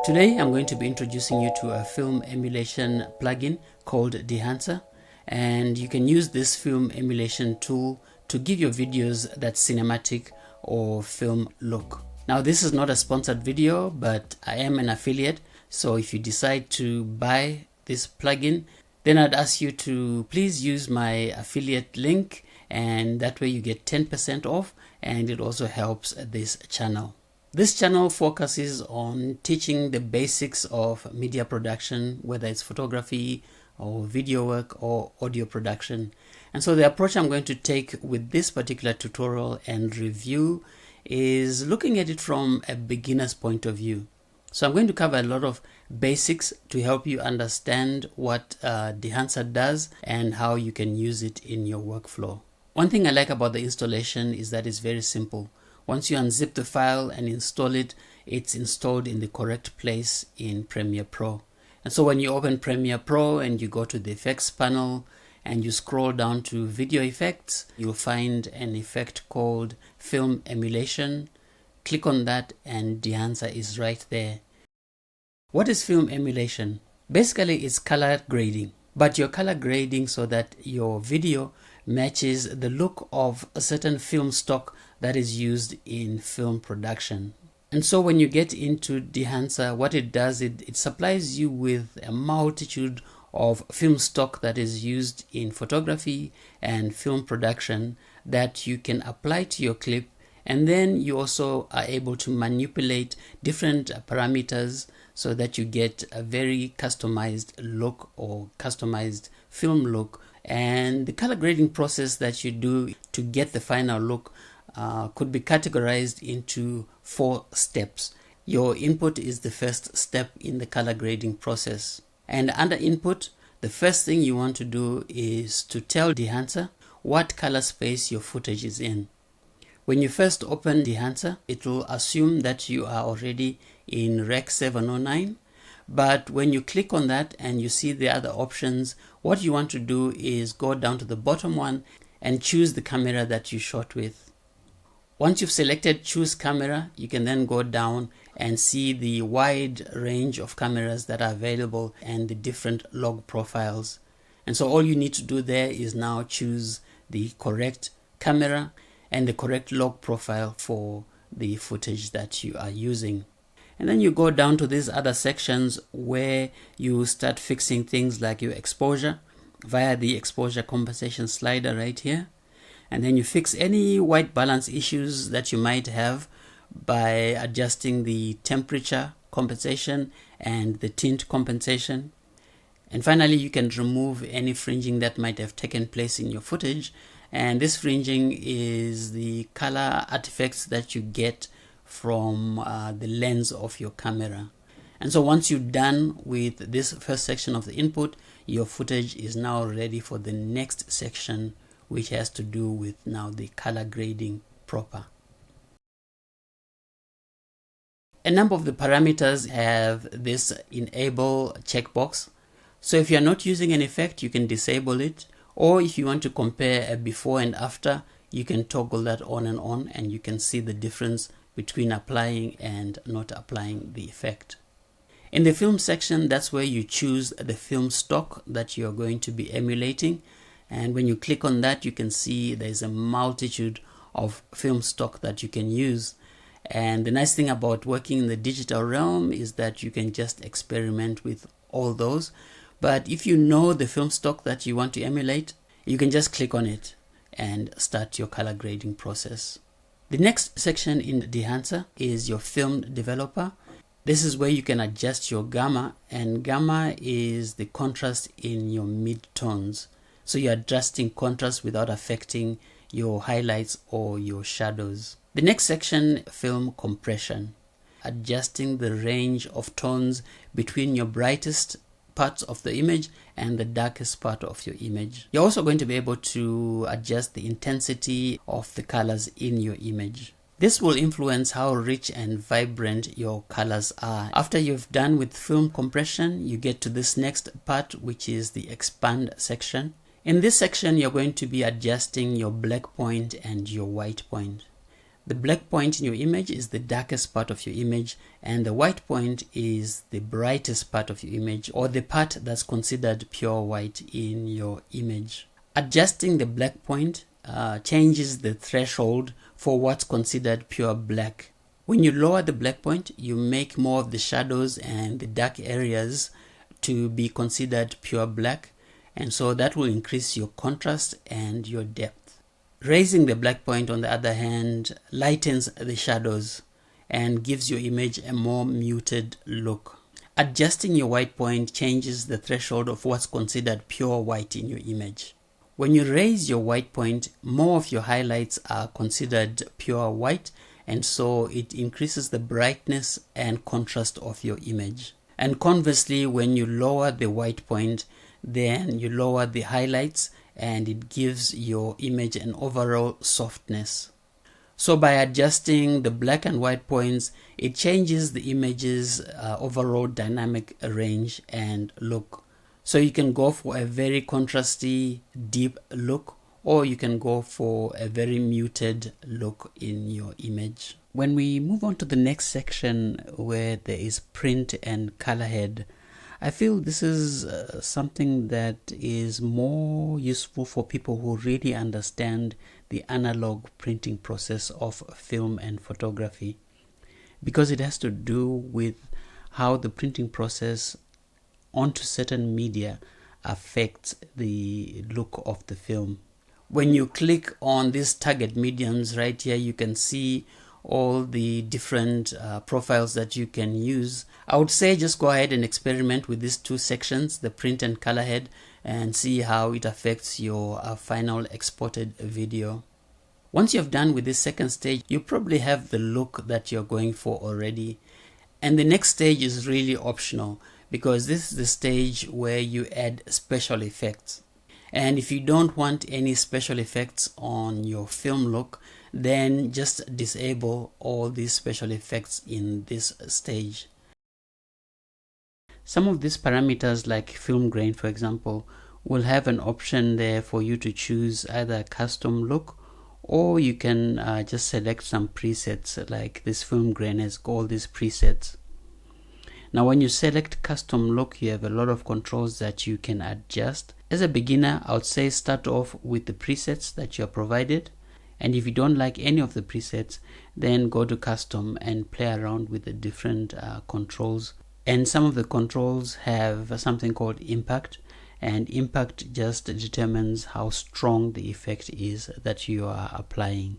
Today I'm going to be introducing you to a film emulation plugin called DEHANCER, and you can use this film emulation tool to give your videos that cinematic or film look. Now this is not a sponsored video, but I am an affiliate, so if you decide to buy this plugin, then I'd ask you to please use my affiliate link, and that way you get 10% off, and it also helps this channel. This channel focuses on teaching the basics of media production, whether it's photography or video work or audio production. And so the approach I'm going to take with this particular tutorial and review is looking at it from a beginner's point of view. So I'm going to cover a lot of basics to help you understand what DEHANCER does and how you can use it in your workflow. One thing I like about the installation is that it's very simple. Once you unzip the file and install it, it's installed in the correct place in Premiere Pro. And so when you open Premiere Pro and you go to the effects panel and you scroll down to video effects, you'll find an effect called film emulation. Click on that and DEHANCER is right there. What is film emulation? Basically, it's color grading, but you're color grading so that your video matches the look of a certain film stock that is used in film production. And so when you get into DEHANCER, what it does, it supplies you with a multitude of film stock that is used in photography and film production that you can apply to your clip, and then you also are able to manipulate different parameters so that you get a very customized look or customized film look. And the color grading process that you do to get the final look could be categorized into 4 steps. Your input is the first step in the color grading process. And under input, the first thing you want to do is to tell DEHANCER what color space your footage is in. When you first open DEHANCER, it will assume that you are already in Rec 709. But when you click on that and you see the other options, what you want to do is go down to the bottom one and choose the camera that you shot with. Once you've selected choose camera, you can then go down and see the wide range of cameras that are available and the different log profiles. And so all you need to do there is now choose the correct camera and the correct log profile for the footage that you are using. And then you go down to these other sections where you start fixing things like your exposure via the exposure compensation slider right here. And then you fix any white balance issues that you might have by adjusting the temperature compensation and the tint compensation. And finally, you can remove any fringing that might have taken place in your footage. And this fringing is the color artifacts that you get from the lens of your camera. And so once you're done with this first section of the input, your footage is now ready for the next section, which has to do with now the color grading proper. A number of the parameters have this enable checkbox. So if you're not using an effect, you can disable it, or if you want to compare a before and after, you can toggle that on, and you can see the difference between applying and not applying the effect. In the film section, that's where you choose the film stock that you're going to be emulating. And when you click on that, you can see there's a multitude of film stock that you can use. And the nice thing about working in the digital realm is that you can just experiment with all those. But if you know the film stock that you want to emulate, you can just click on it and start your color grading process. The next section in DEHANCER is your film developer. This is where you can adjust your gamma, and gamma is the contrast in your mid-tones. So you're adjusting contrast without affecting your highlights or your shadows. The next section, film compression, adjusting the range of tones between your brightest parts of the image and the darkest part of your image. You're also going to be able to adjust the intensity of the colors in your image. This will influence how rich and vibrant your colors are. After you've done with film compression, you get to this next part, which is the expand section. In this section, you're going to be adjusting your black point and your white point. The black point in your image is the darkest part of your image, and the white point is the brightest part of your image, or the part that's considered pure white in your image. Adjusting the black point changes the threshold for what's considered pure black. When you lower the black point, you make more of the shadows and the dark areas to be considered pure black, and so that will increase your contrast and your depth. Raising the black point, on the other hand, lightens the shadows and gives your image a more muted look. Adjusting your white point changes the threshold of what's considered pure white in your image. When you raise your white point, more of your highlights are considered pure white, and so it increases the brightness and contrast of your image. And conversely, when you lower the white point, then you lower the highlights and it gives your image an overall softness. So by adjusting the black and white points, it changes the image's overall dynamic range and look. So you can go for a very contrasty, deep look, or you can go for a very muted look in your image. When we move on to the next section where there is print and color head, I feel this is something that is more useful for people who really understand the analog printing process of film and photography, because it has to do with how the printing process onto certain media affects the look of the film. When you click on these target mediums right here, you can see all the different profiles that you can use. I would say just go ahead and experiment with these two sections, the print and color head, and see how it affects your final exported video. Once you've done with this second stage, you probably have the look that you're going for already. And the next stage is really optional, because this is the stage where you add special effects. And if you don't want any special effects on your film look, then just disable all these special effects in this stage. Some of these parameters, like film grain for example, will have an option there for you to choose either a custom look, or you can just select some presets. Like this film grain has all these presets. Now when you select custom look, you have a lot of controls that you can adjust. As a beginner, I would say start off with the presets that you are provided, and if you don't like any of the presets, then go to custom and play around with the different controls. And some of the controls have something called impact, and impact just determines how strong the effect is that you are applying.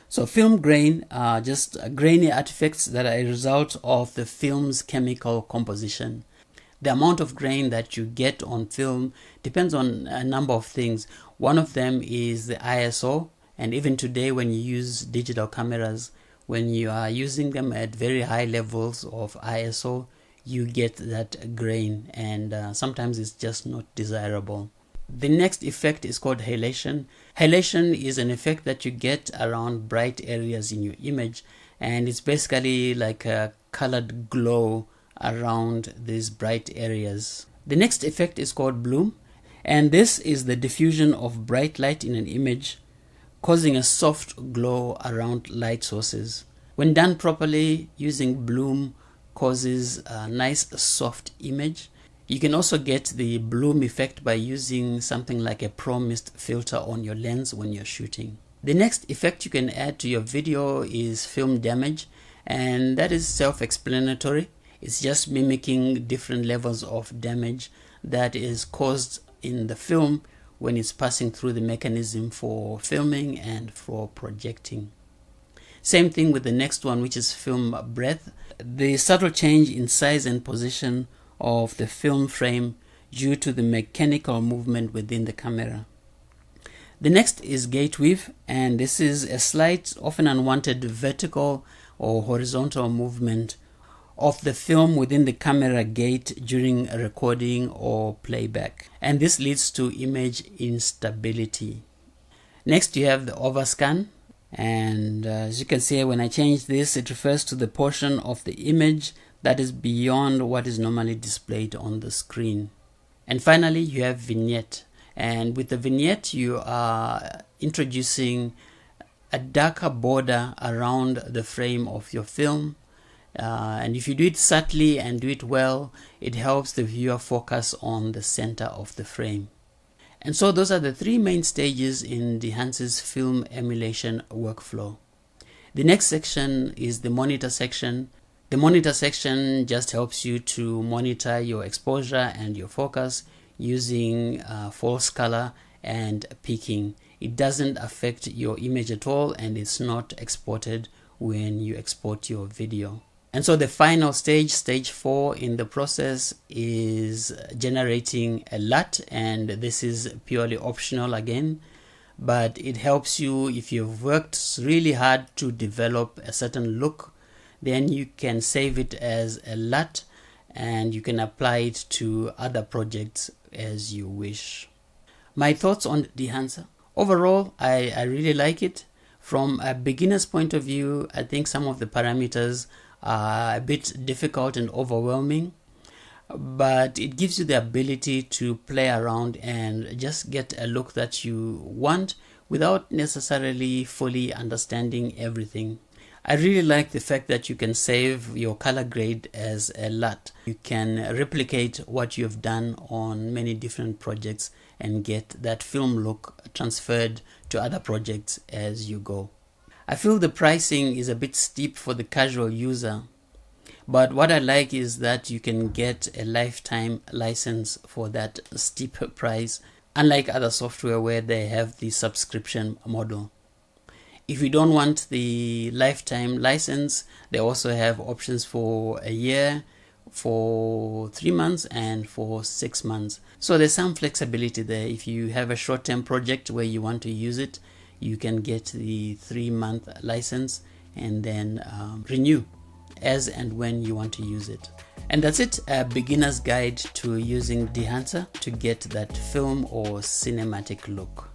So film grain are just grainy artifacts that are a result of the film's chemical composition. The amount of grain that you get on film depends on a number of things. One of them is the ISO, and even today when you use digital cameras, when you are using them at very high levels of ISO, you get that grain, and sometimes it's just not desirable. The next effect is called halation. Halation is an effect that you get around bright areas in your image, and it's basically like a colored glow around these bright areas. The next effect is called bloom, and this is the diffusion of bright light in an image, causing a soft glow around light sources. When done properly, using bloom causes a nice soft image. You can also get the bloom effect by using something like a pro mist filter on your lens when you're shooting. The next effect you can add to your video is film damage, and that is self-explanatory. It's just mimicking different levels of damage that is caused in the film when it's passing through the mechanism for filming and for projecting. Same thing with the next one, which is film breadth. The subtle change in size and position of the film frame due to the mechanical movement within the camera. The next is gate weave, and this is a slight, often unwanted vertical or horizontal movement of the film within the camera gate during recording or playback, and this leads to image instability. Next you have the overscan, and as you can see when I change this, it refers to the portion of the image that is beyond what is normally displayed on the screen. And finally you have vignette, and with the vignette you are introducing a darker border around the frame of your film. And if you do it subtly and do it well, it helps the viewer focus on the center of the frame. And so those are the three main stages in DEHANCER's film emulation workflow. The next section is the monitor section. The monitor section just helps you to monitor your exposure and your focus using false color and peaking. It doesn't affect your image at all, and it's not exported when you export your video. And so the final stage, stage 4 in the process, is generating a LUT, and this is purely optional again, but it helps you if you've worked really hard to develop a certain look. Then you can save it as a LUT and you can apply it to other projects as you wish. My thoughts on DEHANCER. Overall, I really like it. From a beginner's point of view, I think some of the parameters are a bit difficult and overwhelming, but it gives you the ability to play around and just get a look that you want without necessarily fully understanding everything. I really like the fact that you can save your color grade as a LUT. You can replicate what you've done on many different projects and get that film look transferred to other projects as you go. I feel the pricing is a bit steep for the casual user, but what I like is that you can get a lifetime license for that steep price, unlike other software where they have the subscription model. If you don't want the lifetime license, they also have options for a year, for 3 months, and for 6 months. So there's some flexibility there. If you have a short-term project where you want to use it, you can get the 3-month license and then renew as and when you want to use it. And that's it, a beginner's guide to using DEHANCER to get that film or cinematic look.